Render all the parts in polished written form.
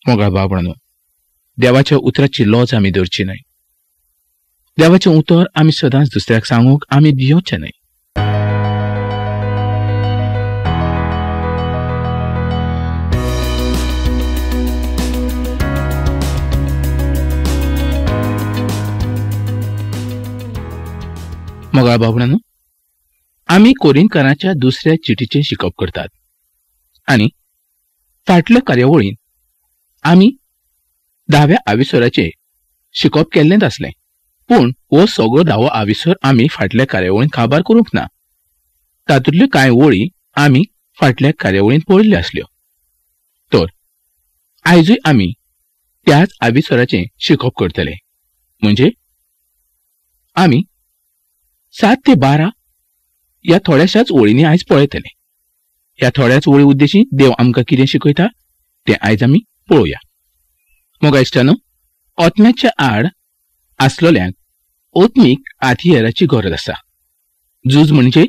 मोगाळ भावणानो, देवाच्या उतराची लॉज आमी दवरची न्हय. देवाचें उतर आमी सदांच दुसऱ्याक सांगूंक आमी भियोचे न्हय. मोगाळ भावणानो, आमी कोरिंथकारांच्या दुसऱ्या चिठीचें शिकप करतात आनी फाटल्या कार्यावळीन आमी 10व्या आविस्वराचें शिकप केल्लेंच आसलें. पूण हो सगळो 10वो आविस्वर आमी फाटल्या कार्यावळीन काबार करूंक ना. तातूंतल्यो कांय वळी आमी फाटल्या कार्यावळीन पळयल्ल्यो आसल्यो. तर आयजूय आमी त्याच आविस्वराचें शिकप करतले. म्हणजे आमी 7 ते 12 ह्या थोड्याशाच वळींनी आयज पळयतले. ह्या थोड्याच वळी उद्देशी देव आमकां कितें शिकयता तें आयज आमी पळोवया. मोगाळ इश्टानो, ओतम्याच्या आड आसलोल्यांक ओतमीक हातियाराची गरज आसा. झूज म्हणजे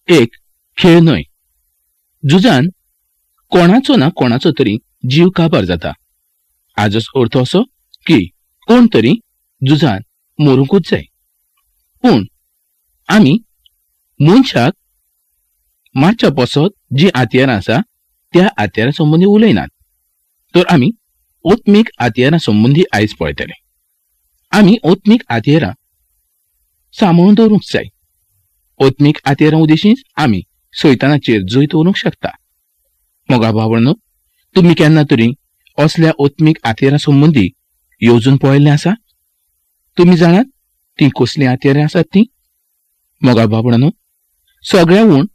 एक खेळ न्हय. झुजान कोणाचो ना कोणाचो तरी जीव काबार जाता. हाजोच अर्थ असो की कोण तरी झुजान मरूंकूच जाय. पूण आमी मनशाक मारच्या पसत जी हातियारां आसा त्या हातियारां संबंदी उलयनात. तर आमी ओतमीक हातियारां संबंदी आयज पळयतले. आमी ओतमीक हातियारां सांबाळून दवरूंक जाय. ओतमीक हातियारां उद्देशींच आमी सैतानाचेर जैत दवरूंक शकता. मोगाळ भावणानो, तुमी केन्ना तरी असल्या ओतमीक हातियारां संबंदी येवजून पळयल्लें आसा? तुमी जाणात ती कसलीं हातियारां आसात ती? मोगाळ भावणानो, सगळ्यावूण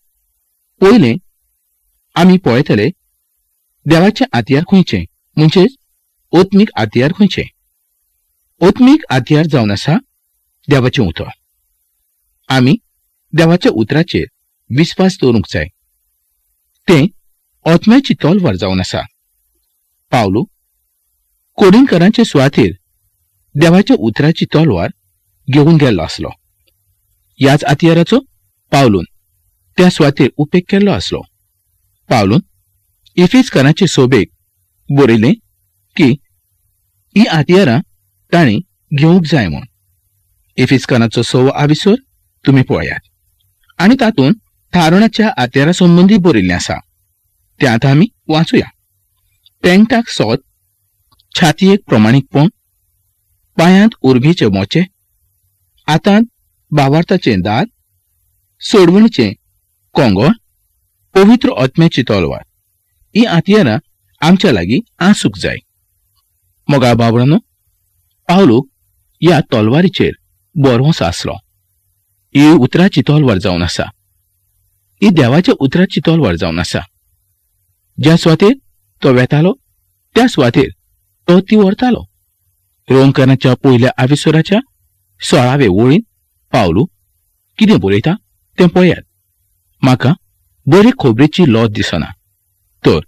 पयलें आमी पळयतले देवाचें हातियार खंयचें, म्हणजेच ओतमीक हातियार खंयचें. ओतमीक हातियार जावन आसा देवाचें उतर. आमी देवाच्या उतराचेर विस्वास दवरूंक जाय. तें ओतम्याची तलवार जावन आसा. पावलो कोरिंथकारांचे सुवातेर देवाच्या उतराची तलवार घेवन गेल्लो आसलो. ह्याच हातियाराचो पावलोन त्या सुवातेर उपेग केल्लो आसलो. पावलोन इफिसकारांचे सोबेक बरयलें की ही हातियारां ताणें घेवंक जाय म्हूण. इफिसकारांचो 6वो आविस्वर तुमी पळयात आनी तातूंत थारणाच्या हातियारा संबंदी बरयल्लें आसा. तें आतां आमी वाचूया. पेंगटाक सोत, छातयेक प्रमाणीकपण, पांयांत उर्बेचे मोचे, हातांत भावार्थाचें दाद, सोडवणीचें कोंगोळ, पवित्र ओतम्याची तलवार. ही हातियारां आमच्या लागीं आसूंक जाय. मोगाळ भावणानो, पावलोक ह्या तलवारीचेर बरोवंस आसलो. ही उतराची तलवार जावन आसा. ही देवाच्या उतराची तलवार जावन आसा. ज्या सुवातेर तो वेतालो त्या सुवातेर तो ती व्हरतालो. रोमकारांच्या पयल्या आविस्वराच्या 16वे वळीन पावलो कितें बरयता तें पळयात. म्हाका बरे खोबरेची लॉज दिसना. तर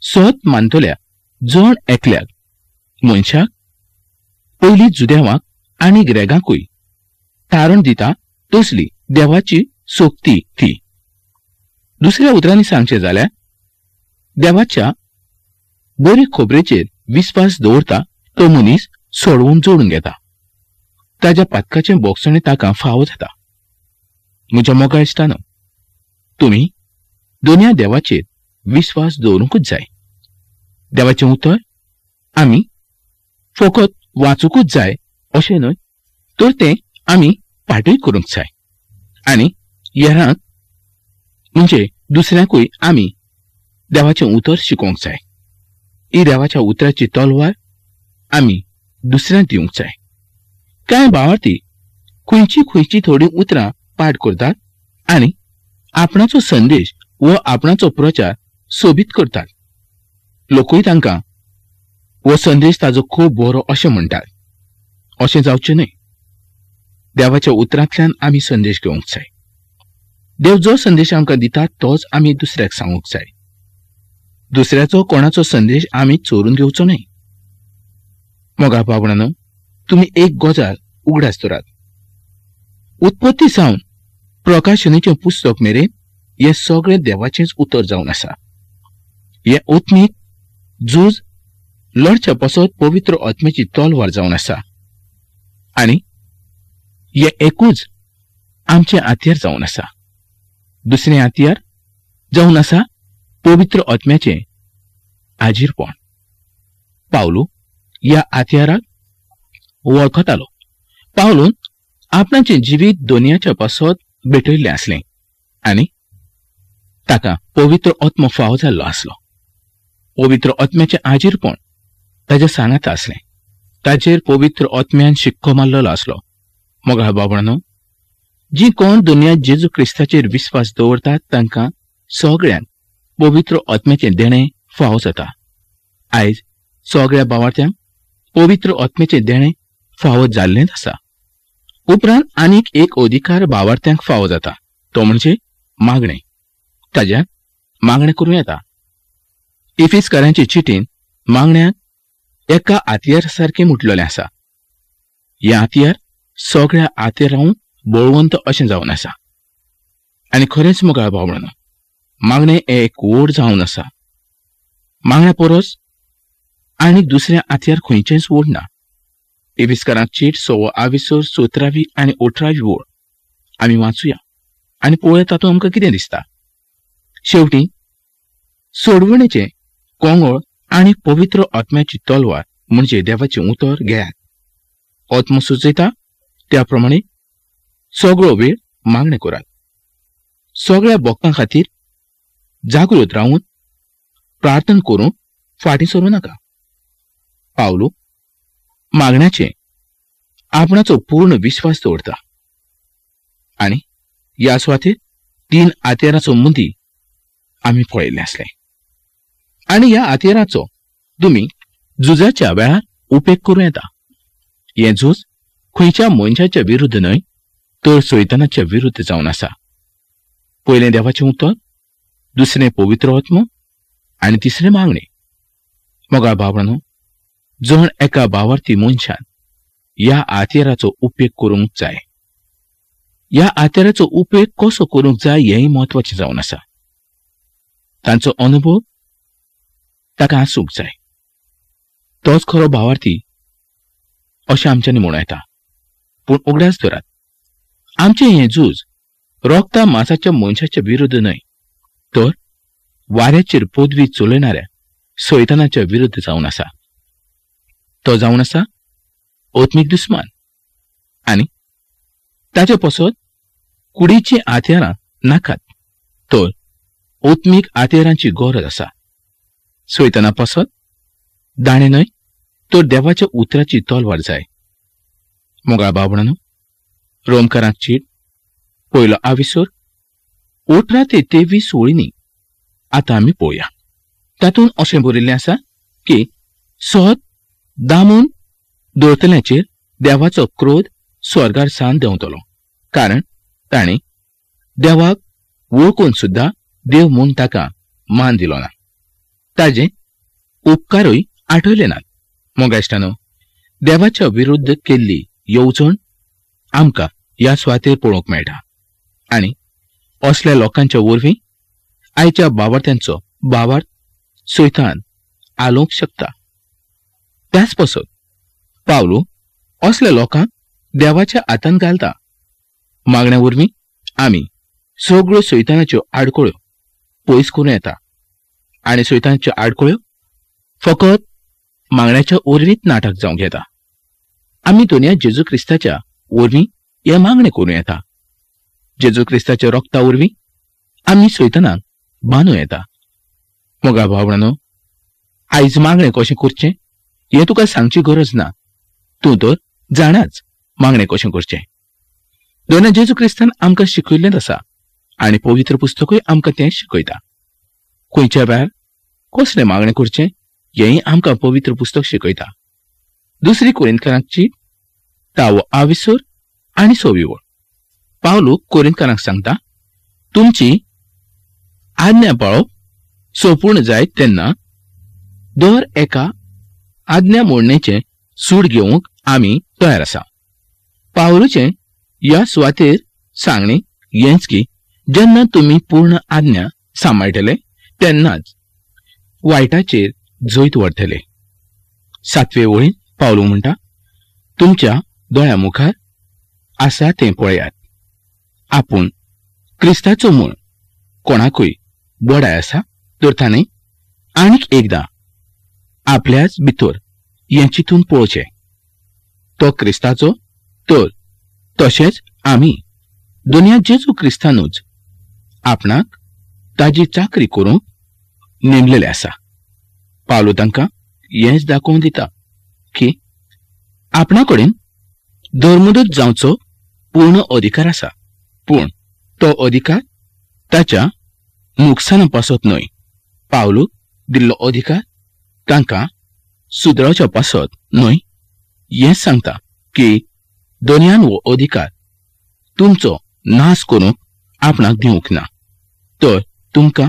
सत मानतल्या जण एकल्याक, मनशाक, पयली जुदेवाक आनी ग्रेगांकूय तारण दिता तसली देवाची सोक्ती ती. दुसऱ्या उतरांनी सांगचे जाल्यार देवाच्या बरे खोबरेचेर विस्वास दवरता तो मनीस सोडवून जोडून घेता. ताच्या पातकाचें बोगसणें ताका फावो जाता. म्हज्या मोगाळ इश्टानो, तुमी दोनया देवाचेर विस्वास दवरूंकूच जाय. देवाचें उतर आमी फकत वाचूंकूच जाय अशें न्हय, तर तें आमी पाठय करूंक जाय. आनी हेरांक म्हणजे दुसऱ्यांकूय आमी देवाचें उतर शिकोवंक जाय. ही देवाच्या उतराची तलवार आमी दुसऱ्यांक दिवंक जाय. कांय भावार्थी खंयची थोडी उतरां पाठ करतात आनी आपणाचो संदेश व आपणाचो प्रचार सोबीत करतात. लोकूय तांकां हो संदेश ताजो खूब बरो अशें म्हणटात. अशें जावचें न्हय. देवाच्या उतरांतल्यान आमी संदेश घेवंक जाय. देव जो संदेश आमकां दिता तोच आमी दुसऱ्याक सांगूंक जाय. दुसऱ्याचो कोणाचो संदेश आमी चोरून घेवचो न्हय. मोगाळ भावणानो, तुमी एक गजाल उगडास धरात. उत्पत्ती सावन प्रकाशनेचें पुस्तक मेरेन हे सगळें देवाचेंच उतर जावन आसा. हे ओतमीक, झूज लढच्या पासत पवित्र आत्म्याची तलवार जावन आसा आणि हे एकूच आमचे हातयार जावन आसा. दुसरे हातयार जावन आसा पवित्र आत्म्याचे आजीरपण. पावलो ह्या हातयाराक वळखतालो. पावलून आपणाचे जिवीत दोनयाच्या पासत भेटयल्ले आसले आनी ताका पवित्र आत्मो फावो जाल्लो आसलो. पवित्र आत्म्याचे आजीरपण ताच्या सांगात आसले. ताचेर पवित्र आत्म्यान शिक्को मारलेलो आसलो. मोगाळ बाबणानो, जी कोण दुनिया जेजू क्रिस्ताचेर विस्वास दवरतात तांकां सगळ्यांक पवित्र आत्म्याचे देणे फावो जाता. आयज सगळ्या बावार्थ्यांक पवित्र आत्म्याचे देणे फावो जाल्लेच आसा. उपरांत आनीक एक अधिकार बावार्थ्यांक फावो जाता, तो म्हणजे मागणे. ताज्याक मागणे करूं येता. इफिसकारांचे चिठीन मागण्यांक एका हातयार सारखे म्हटलेले आसा. ह्या हातयार सगळ्या हातयारांक बळवंत अशें जावन आसा. आनी खरेंच मोगाळ भावणां, मागणे एक व्हड जावन आसा. मागण्या परस आनी दुसरें हातयार खंयचेंच व्हड ना. इफिसकारांक चीट 6:17 आनी 18 ओळ आमी वाचूया आनी पळोवया तातूंत आमकां कितें दिसता. शेवटी सोडवणेचे कोंगळ आनी पवित्र आत्म्याची तलवार म्हणजे देवाचे उतर घेयात. आत्मो सुचयता त्या प्रमाणे सगळो वेळ मागणे करात. सगळ्या भक्तां खातीर जागृत रावन प्रार्थना करून फाटीं सरूं नाका. पावलो मागण्याचे आपणाचो पूर्ण विश्वास दवरता आनी ह्या सुवातेर 3 हातयाराचो मुदी आमी पळयल्ले आसले. आनी ह्या हातयाराचो तुमी झुजाच्या वेळार उपेग करूं येता. हें झूज खंयच्या मनशाच्या विरुद्ध न्हय, तर सैतानाच्या विरुद्ध जावन आसा. पयलें देवाचें उतर, दुसरें पवित्र आत्मो आनी तिसरें मागणे. मोगाळ भावणां, जण एका भावार्थी मनशान ह्या हातयाराचो उपेग करूंक जाय. ह्या हातयाराचो उपेग कसो करूंक जाय हेंय म्हत्वाचें जावन आसा. तांचो अनुभव ताका आसूंक जाय. तोच खरो भावार्थी अशें आमच्यांनी म्हणूं येता. पूण उगडास धरात, आमचें हें झूज रोगता मांसाच्या मनशाच्या विरुद्ध न्हय, तर वाऱ्याचेर पदवी चलयणाऱ्या सैतानाच्या विरुद्ध जावन आसा. तो जावन आसा आत्मीक दुस्मान. आनी ताचे पासत कुडीची हातयारां नाकात, तर आत्मीक हातयारांची गरज आसा. सैताना पासत दाणे न्हय, तर देवाच्या उतराची तलवार जाय. मोगाळ बाबणांनो, रोमकारांक चीट 1 18 ते 23 ओळींनी आतां आमी पळोवया. तातूंत अशें बरयल्लें आसा की सत दामून दवरतल्याचेर देवाचो क्रोध स्वर्गार सावन देंवतलो, कारण ताणें देवाक वळखून सुद्धा देव म्हूण ताका मान दिलो ना. ताजे उपकारूय आठवले नात. मोगाश्टानो, देवाच्या विरुद्ध केल्ली येवजण आमकां ह्या सुवातेर पळोवंक मेळटा. आनी असल्या लोकांच्या वरवीं आयच्या बावार्थ्यांचो बावार्थ सैतान आलोवंक शकता. त्याच पासत पावलो असल्या लोकांक देवाच्या हातांत घालता. मागण्या वरवीं आमी सगळ्यो सैतानाच्यो आडखळ्यो पयस करूं येता. आनी सैतानाच्यो आडखळ्यो फकत मागण्याच्या वरवींच नाटक जावंक येता. आमी दुनिया जेजू क्रिस्ताच्या वरवीं हे मागणे करूं येता. जेजू क्रिस्ताच्या रोगता वरवीं आमी सैतानाक बांदूं येता. मोगा भावणांनो, आयज मागणे कशें करचें हें तुका सांगची गरज ना. तूं तर जाणाच मागणे कशें करचें. दोन जेजू क्रिस्तान आमकां शिकयल्लेंच आसा आनी पवित्र पुस्तकूय आमकां तें शिकयता. खंयच्या वेळार कसलें मागणें करचें हेंय आमकां पवित्र पुस्तक शिकयता. 2 कोरिंथकारांची 10 आनी 6 पावलो कोरिंथकारांक सांगता, तुमची आज्ञा पाळप सोपूर्ण जायत तेन्ना दर एका आज्ञा मोडणेचें सूड घेवंक आमी तयार आसा. पावलोचें ह्या सुवातेर सांगणें हेंच की जेन्ना तुमी पूर्ण आज्ञा सांबाळटले तेन्नाच वायटाचेर जैत व्हरतले. 7वे ओळीन पावलो म्हणटा, तुमच्या दोळ्या मुखार आसा तें पळयात. आपूण क्रिस्ताचो मूळ कोणाकूय बोडाय आसा तर ताणें आनीक एकदां आपल्याच भितर हें चिंतून पळोवचें. तो क्रिस्ताचो तर तशेंच आमी दुनिया जेजू क्रिस्तानूच आपणाक ताजी चाकरी करूंक नेमलेले आसा. पावलो तांकां हेंच दाखोवन दिता की आपणा कडेन धर्मदूत जावचो पूर्ण अधिकार आसा, पूण तो अधिकार ताच्या नुकसाना पासत न्हय. पावलूक दिल्लो अधिकार तांकां सुदरावच्या पासत न्हय. हें सांगता की दुनियान हो अधिकार तुमचो नाश करूंक आपणाक दिवंक ना, तर तुमकां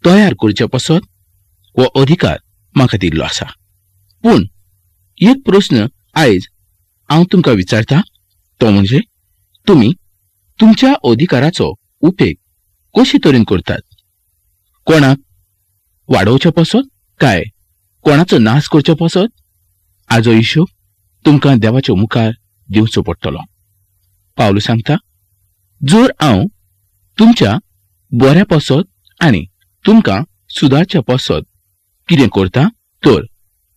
तयार करचे पासत हो अधिकार म्हाका दिल्लो आसा. पूण एक प्रस्न आयज हांव तुमकां विचारता, तो म्हणजे तुमी तुमच्या अधिकाराचो उपेग कशे तरेन करतात? कोणाक वाडोवचे पासत काय कोणाचो नाश करचे पासत? हाजो हिशोब तुमकां देवाच्या मुखार दिवचो पडटलो. पावलो सांगता, जर हांव तुमच्या बऱ्या पासत आनी तुमकां सुदारच्या पासत कितें करता तर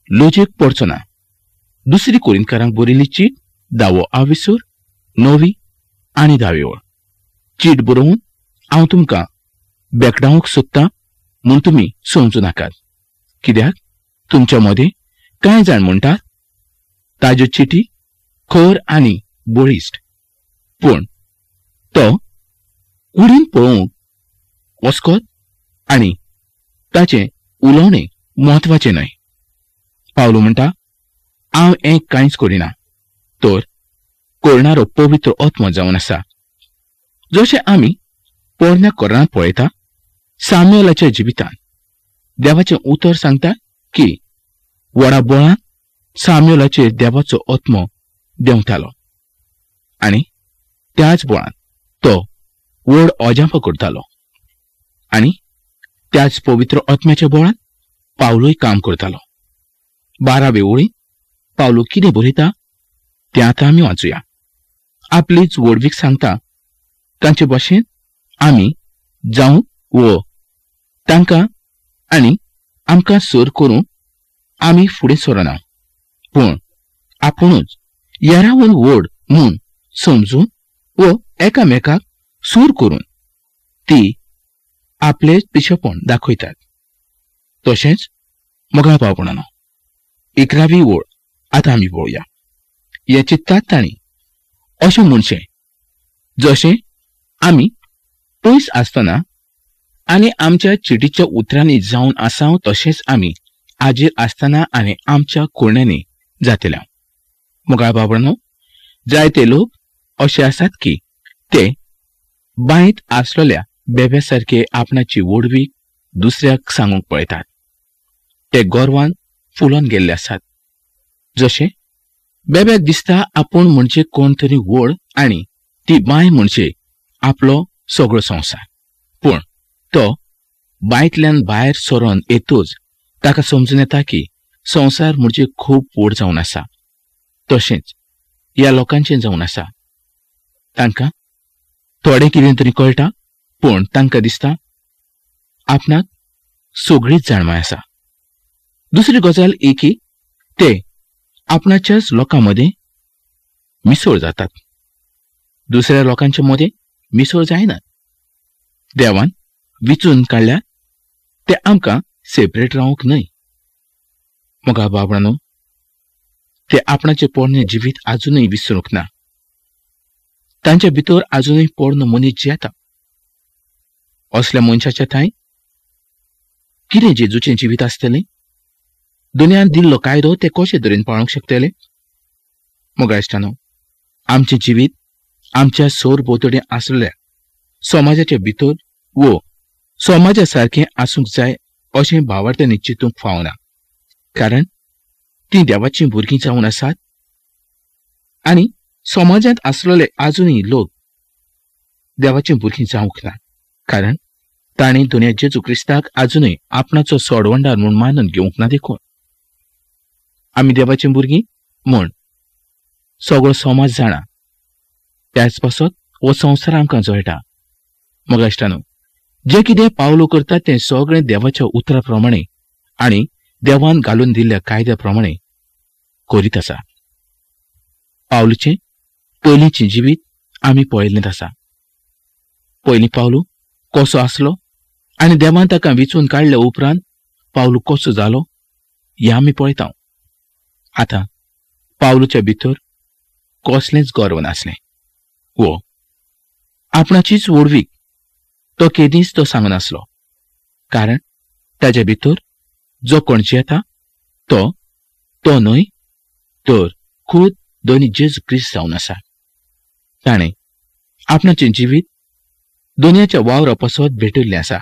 लोजेक पडचो ना. 2 कोरिंथकारांक बरयल्ली चीट 10 9 आनी 10 ओळ. चीट बरोवन हांव तुमकां बेकडावंक सोदतां म्हूण तुमी समजू नाकात. कित्याक तुमच्या मदें कांय जाण म्हणटात ताज्यो चिटी खर आनी बळिश्ट, पूण तो उडीन पळोवंक वचकोत आनी ताचें उलोवणें म्हत्वाचें न्हय. पावलो म्हणटा, हांव हें कांयच करिना, तर करणारो पवित्र आत्मो जावन आसा. जशें आमी पोरण्या कोरांत पळयता, सामुएलाच्या जिवितांत देवाचें उतर सांगता की व्हडा बोळान सामुएलाचेर देवाचो आत्मो देंवतालो आनी त्याच बोळान तो व्हड अजापां करतालो. आनी त्याच पवित्र आत्म्याच्या बोळान पावलोय काम करतालो. 12वे ओळीन पावलो कितें बरयता तें आतां आमी वाचूया. आपलीच वडवीक सांगता तांचे भाशेन आमी जावं व तांकां आनी आमकां सर करूंक आमी फुडें सरना, पूण आपुणूच येरावून व्हड म्हूण समजून व एकामेकाक सूर करून ती आपले पिशेपण दाखयतात. तशेंच मोगाळ भावपणानो 11वी ओळ आतां आमी पळोवया. हे चित्तात तांणी अशें म्हणचें जशें आमी पयस आसतना आनी आमच्या चिटीच्या उतरांनी जावन आसांव तशेंच आमी आजेर आसतना आनी आमच्या कोण्यांनी जातल्या. मोगाळ भावपणानो, जायते लोक अशे आसात की ते बांयत आसलेल्या बेब्या सारखे आपणाची वडवीक दुसऱ्याक सांगूंक पळयतात. ते गोरवान फुलोवन गेल्ले आसात. जशें बेब्याक दिसता आपूण म्हणजे कोण तरी व्हड आनी ती बांय म्हणजे आपलो सगळो संवसार, पूण तो बांयतल्यान भायर सरोन येतूच ताका समजून येता की संवसार म्हणजे खूब व्हड जावन आसा. तशेंच ह्या लोकांचें जावन आसा. तांकां थोडें कितें तरी कळटा, पूण तांकां दिसता आपणाक सगळीच जाणवाय आसा. दुसरी गजाल ही की ते आपणाच्याच लोकां मदें मिसळ जातात, दुसऱ्या लोकांच्या मदें मिसळ जायनात. देवान विचून काडल्यार ते आमकां सेपरेट रावंक न्हय. मोगाळ भावपणानो, ते आपणाचें पोरणे जिवीत आजुनूय विसरूंक ना. तांच्या भितर आजुनूय पोरनो मनीस जियेता. असल्या मनशाच्या थंय कितें जेजूचें जिवीत आसतलें? दुनियान दिल्लो कायदो ते कशे तरेन पाळूंक शकतले? मोगाळ इश्टानो, आमचें जिवीत आमच्या सोर भोंवतणी आसलेल्या समाजाच्या भितर व समाजा सारखें आसूंक जाय अशें भावार्थांनी चिंतूंक फावना. कारण ती देवाचीं भुरगीं जावन आसात आनी समाजांत आसलेले आजुनूय लोक देवाचीं भुरगीं जावंक ना. कारण ताणें दुनिया जेजू क्रिस्ताक आजुनूय आपणाचो सोडवंडार म्हूण मानून घेवंक ना देखून. आमी देवाची भुरगीं म्हूण सगळो समाज जाणा, त्याच पासत हो संवसार आमकां जळटा. मग इश्टानो, जे कितें पावलो करता तें सगळें देवाच्या उतरा प्रमाणे आनी देवान घालून दिल्ल्या कायद्या प्रमाणे करीत आसा. पावलुचें पयलींचें जिवीत आमी पळयल्लेंच आसा. पयलीं पावलू कसो आसलो आनी देवान ताका वेंचून काडल्या उपरांत पावलू कसो जालो हें आमी पळयता. आतां पावलूच्या भितर कसलेंच गर्व नासलें. वो आपणाचीच वडवीक तो केदींच तो सांगनासलो, कारण ताच्या भितर जो कोण जेता तो न्हय तर खूद दोनी जेजू क्रिस्त जावन आसा. ताणें आपणाचें जिवीत दुनियाच्या वावरा पासत भेटयल्लें आसा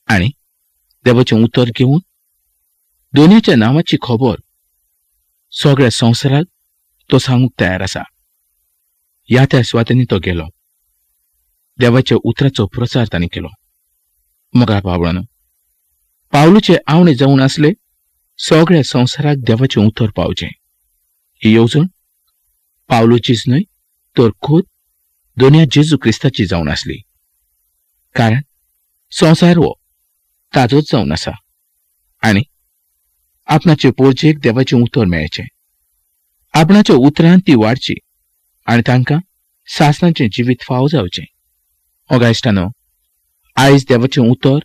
आनी देवाचें उतर घेवन दुनियाच्या नांवाची खबर सगळ्या संवसाराक तो सांगूंक तयार आसा. ह्या त्या सुवातेनी तो गेलो. देवाच्या उतराचो प्रचार तांणी केलो. मग बाबळांनो, पावलूचे आवणे जावन आसले सगळ्या संवसाराक देवाचें उतर पावचें ही येवजण पावलूचीच न्हय तर खूद दुनिया जेजू क्रिस्ताची जावन आसली. कारण संवसार हो ताजोच जावन आसा आनी आपणाचे पोरचेक देवाचें उतर मेळचें. आपणाच्या उतरांत ती वाडची आनी तांकां सासणाचें जिवीत फावो जावचें. ओगा इश्टानो, आयज देवाचें उतर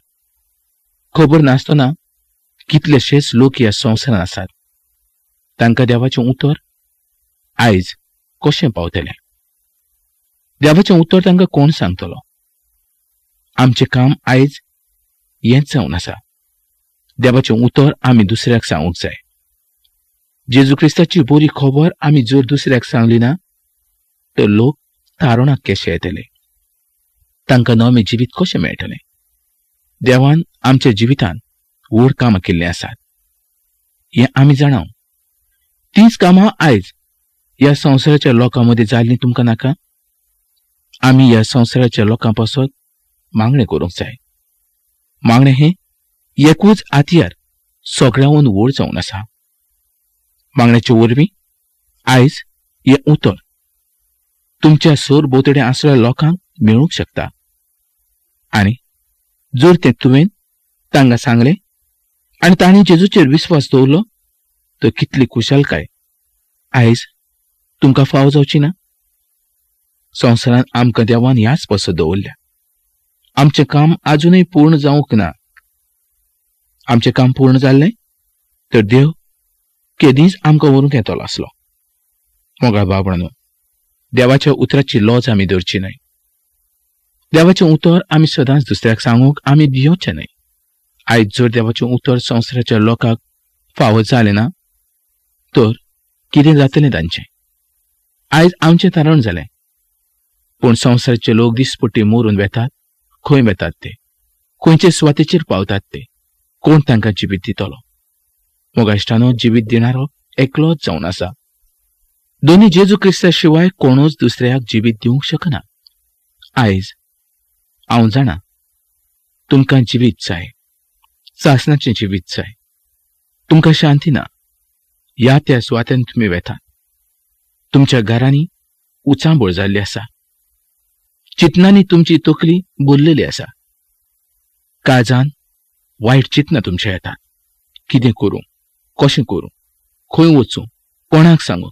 खबर नासतना कितलेशेच लोक ह्या संवसारांत आसात. तांकां देवाचें उतर आयज कशें पावतलें? देवाचें उतर तांकां कोण सांगतलो? आमचें काम आयज हेंच जावन आसा. देवाचें उतर आमी दुसऱ्याक सांगूंक जाय. जेजू क्रिस्ताची बरी खबर आमी जर दुसऱ्याक सांगली ना तर लोक तारुणाक कशे येतले, तांकां नवें जिवीत कशें मेळटलें? देवान आमच्या जिवितांत व्हड कामां केल्लीं आसात हें आमी जाणाव. तीच कामां आयज ह्या संवसाराच्या लोकां मदीं जाल्लीं तुमकां नाका? आमी ह्या संवसाराच्या लोकां पासत मागणें करूंक जाय. मागणें हें एकूच हातयार सगळ्यांहून व्हड जावन आसा. मागण्याचे वरवीं आयज हें उतर तुमच्या सोर भोंवतणी आसलेल्या लोकांक मेळूंक शकता आनी जर तें तुवें तांकां सांगलें आनी तांणी जेजूचेर विस्वास दवरलो तर कितली खुशालकाय आयज तुमकां फावो जावची ना? संवसारांत आमकां देवान ह्याच पासत दवरल्या. आमचें काम आजुनूय पूर्ण जावंक ना. आमचें काम पूर्ण जाल्लें तर देव केदींच आमकां व्हरूंक येतलो आसलो. मोगा बाबळांनो, देवाच्या उतराची लॉज आमी धरची न्हय. देवाचें उतर आमी सदांच दुसऱ्याक सांगूंक आमी भियोचें न्हय. आयज जर देवाचें उतर संवसाराच्या लोकांक फावो जालें ना तर कितें जातलें तांचें? आयज आमचें तारण जालें, पूण संवसाराचे लोक दिसपट्टी मरून वेतात. खंय वेतात ते? खंयचे सुवातेचेर पावतात ते? कोण तांकां जिवीत दितलो? मोगा इश्टानो, जिवीत दिणारो एकलोच जावन आसा. दोनी जेजू क्रिस्ता शिवाय कोणूच दुसऱ्याक जिवीत दिवंक शकना. आयज हांव जाणा तुमकां जिवीत जाय, सासणाचें जिवीत जाय. तुमकां शांती ना. ह्या त्या सुवातेन तुमी वेतात. तुमच्या घरांनी उचांबळ जाल्ली आसा. चिंतनांनी तुमची तकली भरलेली आसा. काळजान वायट चिंतना तुमच्या येतात. कितें करूं, कशें करूं, खंय वचूं, कोणाक सांगूं,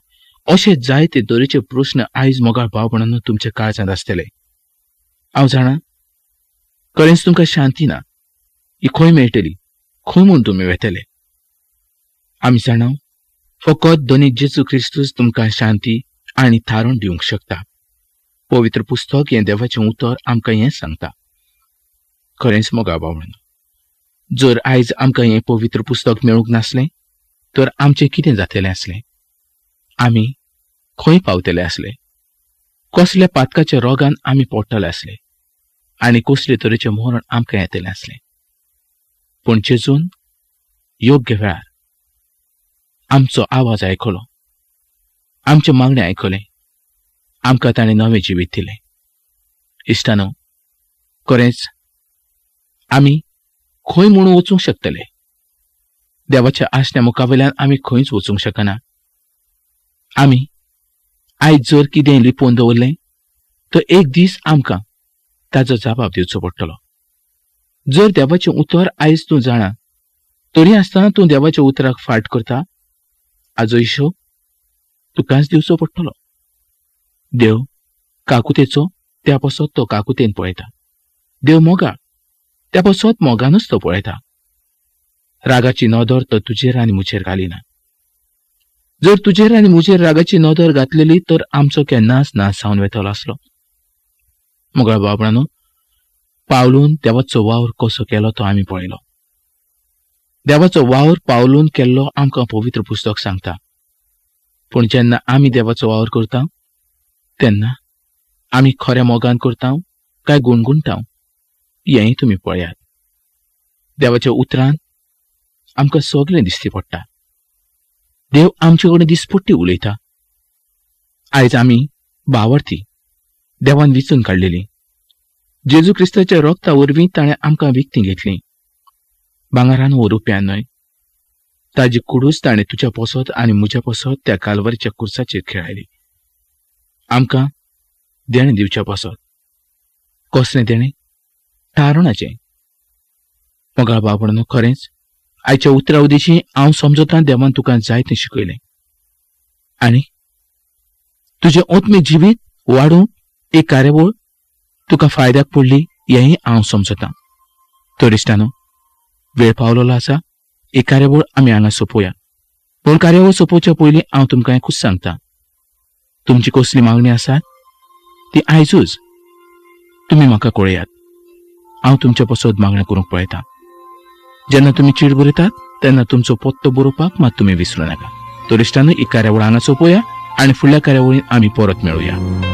अशे जायते तरेचे प्रस्न आयज मोगाळ भावपणान तुमच्या काळजांत आसतले. हांव जाणा खरेंच तुमकां शांती ना. ही खंय मेळटली, खंय म्हूण तुमी वेतले? आमी जाणाव फकत दोनी जेजू क्रिस्तूच तुमकां शांती आनी थारण दिवंक शकता. पवित्र पुस्तक हें देवाचें उतर आमकां हें सांगता. खरेंच मोगा भावणानो, जर आयज आमकां हें पवित्र पुस्तक मेळूंक नासलें तर आमचें कितें जातलें आसलें? आमी खंय पावतले आसले? कसल्या पातकाच्या रोगान आमी पडटले आसले आनी कसले तरेचें मरण आमकां येतलें आसलें. पूण जेजून योग्य वेळार आमचो आवाज आयकलो, आमचे मागणें आयकलें, आमकां ताणें नवें जिवीत दिलें. इश्टानो, खरेंच आमी खंय म्हूण वचूंक शकतले? देवाच्या आशण्या मुखावेल्यान आमी खंयच वचूंक शकना. आमी आयज जर कितेंय लिपोवन दवरलें तर एक दीस आमकां ताचो जबाब दिवचो पडटलो. जर देवाचें उतर आयज तूं जाणा तरी आसतना तूं देवाच्या उतराक फाट करता, हाजो हिशोब तुकाच दिवचो पडटलो. देव काकुतेचो त्या पासत तो काकुतेन पळयता. देव मोगाळ त्या पासत मोगानूच तो पळयता. रागाची नदर तो तुजेर आनी मुजेर घालिना. जर तुजेर आनी मुजेर रागाची नदर घातलेली तर आमचो केन्नाच नाश जावन वेतलो आसलो. मोगळा बाबणानो, पावलून देवाचो वावर कसो केलो तो आमी पळयलो. देवाचो वावर पावलून केल्लो आमकां पवित्र पुस्तक सांगता. पूण जेन्ना आमी देवाचो वावर करता तेन्ना आमी खऱ्या मोगान करता काय गुणगुणटा हेंय तुमी पळयात. देवाच्या उतरान आमकां सगळें दिश्टी पडटा. देव आमचे कडेन दिसपट्टी उलयता. आयज आमी भावार्थी देवान विचून काडलेली. जेजू क्रिस्ताच्या रक्ता वरवीं ताणें आमकां विकती घेतली. भांगारान वो रुपयान न्हय. ताजी कुडूच ताणें तुज्या पसत आनी म्हज्या पसत त्या कालवारीच्या कुर्साचेर खेळायली. आमकां देणें दिवच्या पसत. कसलें देणें? थारणाचें. मोगाळ बाबणानो, खरेंच आयच्या उतरा उदेशी हांव समजतां देवान तुका जायतें शिकयलें आनी तुजें ओत्मीक जिवीत वाडूंक एक कार्यावळ तुका फायद्याक पडली हेंय हांव समजतां. तर इश्टानो, वेळ पावलेलो आसा. एक कार्यावळ आमी हांगा सोंपोवया. पूण कार्यावळ सोंपोवच्या पयलीं हांव तुमकां एकूच सांगता. तुमची कसली मागणी आसा ती आयजूच तुमी म्हाका कळयात. हांव तुमच्या पसत मागण्यो करूंक पळयतां. जेन्ना तुमी चीट बरयतात तेन्ना तुमचो पत्तो बरोवपाक मात तुमी विसरूं नाका. तर इश्टानो, ही कार्यावळ हांगा सोंपोवया आनी फुडल्या कार्यावळीन आमी परत मेळुया.